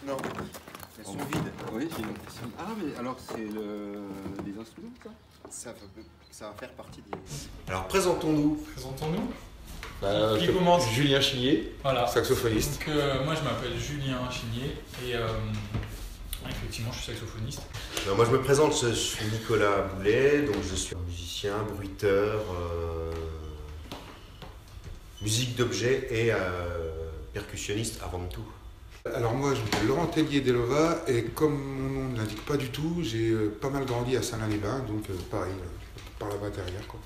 Non, elles sont vides. Oui, j'ai l'impression. Ah, mais alors c'est les instruments, ça? Ça va faire partie des... Alors présentons-nous. Présentons-nous. Qui commence? Julien Chignier, Voilà. saxophoniste. Donc, moi je m'appelle Julien Chignier et effectivement je suis saxophoniste. Alors, moi je me présente, je suis Nicolas Boulet, donc je suis musicien, bruiteur, musique d'objet et percussionniste avant de tout. Alors moi je m'appelle Laurent Tellier-Delova et comme mon nom ne l'indique pas du tout, j'ai pas mal grandi à Saint-Lin-les-Bains, donc pareil, par là-bas derrière quoi.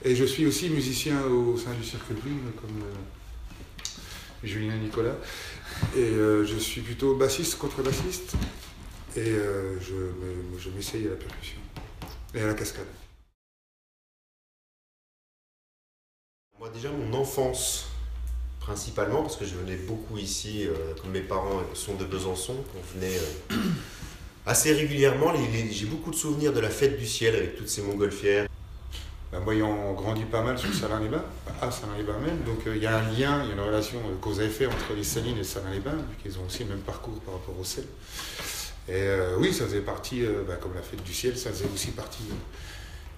Et je suis aussi musicien au sein du Cercle Plume, comme Julien et Nicolas. Et je suis plutôt bassiste, contrebassiste, et je m'essaye à la percussion et à la cascade. Moi déjà mon enfance, principalement parce que je venais beaucoup ici, comme mes parents sont de Besançon, on venait assez régulièrement. J'ai beaucoup de souvenirs de la fête du ciel avec toutes ces montgolfières. Moi ayant grandi pas mal sur Saint-Lin-les-Bains, à Saint-Lin-les-Bains même, donc il y a un lien, il y a une relation cause à effet entre les Salines et Saint-Lin-les-Bains, vu qu'ils ont aussi le même parcours par rapport au sel. Et oui, ça faisait partie, comme la fête du ciel, ça faisait aussi partie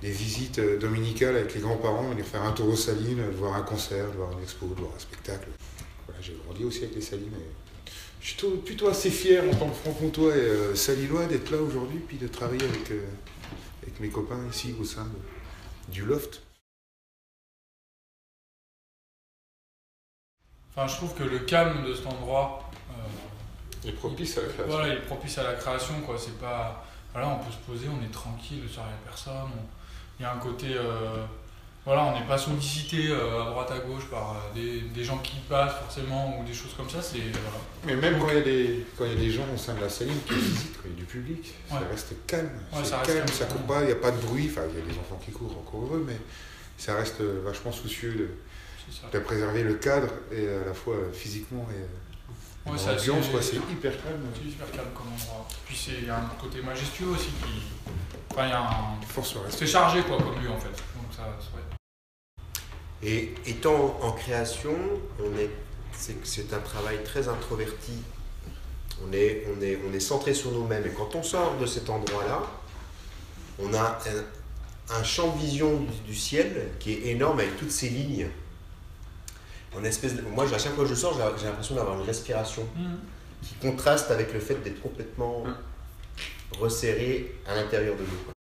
des visites dominicales avec les grands-parents, venir faire un tour aux Salines, de voir un concert, de voir une expo, de voir un spectacle. Voilà, j'ai grandi aussi avec les Salines. Et je suis plutôt assez fier en tant que franc-comtois et salinois d'être là aujourd'hui, puis de travailler avec mes copains ici au sein du loft. Enfin, je trouve que le calme de cet endroit est propice à la création. Voilà, il est propice à la création, quoi. C'est pas, voilà, on peut se poser, on est tranquille, le soir il n'y a personne. Il y a un côté, voilà, on n'est pas sollicité à droite à gauche par des gens qui passent forcément ou des choses comme ça. C'est voilà. Mais même quand il y a des gens au sein de la saline qui visitent, quand il y a du public, ça reste calme. Ouais, c'est calme, ça court pas, il n'y a pas de bruit. Enfin, il y a des enfants qui courent, encore heureux, mais ça reste vachement soucieux de préserver le cadre et à la fois physiquement et l'ambiance, c'est hyper calme. C'est hyper calme comme endroit. Puis il y a un côté majestueux aussi qui, enfin, il y a un force reste. C'est chargé quoi comme lieu en fait. Donc ça, ouais. Et étant en création, c'est un travail très introverti. On est centré sur nous-mêmes. Et quand on sort de cet endroit-là, on a un champ de vision du ciel qui est énorme avec toutes ces lignes. Moi, à chaque fois que je sors, j'ai l'impression d'avoir une respiration qui contraste avec le fait d'être complètement resserré à l'intérieur de nous.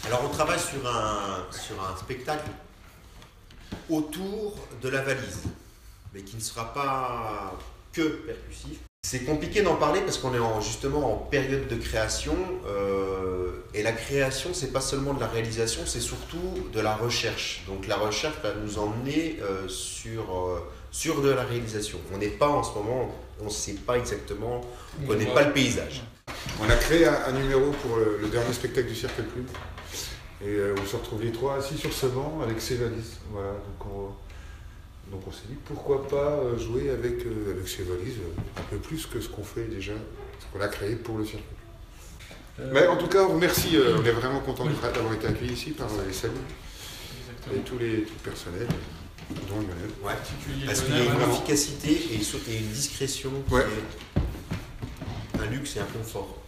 Alors on travaille sur un spectacle autour de la valise, mais qui ne sera pas que percussif. C'est compliqué d'en parler parce qu'on est justement en période de création, et la création c'est pas seulement de la réalisation, c'est surtout de la recherche. Donc la recherche va nous emmener sur de la réalisation. On n'est pas en ce moment, on ne sait pas exactement, on ne connaît pas le paysage. On a créé un numéro pour le dernier spectacle du Cercle Plume. Et on se retrouve les trois assis sur ce banc avec ses valises. Voilà, donc on s'est dit pourquoi pas jouer avec ses valises un peu plus que ce qu'on fait déjà, ce qu'on a créé pour le Cercle Plume. Mais en tout cas, on remercie, on est vraiment content d'avoir été accueillis ici par les Salines et tout le personnel, dont Lionel. Ouais, parce qu'il y a une efficacité et une discrétion qui est un luxe et un confort.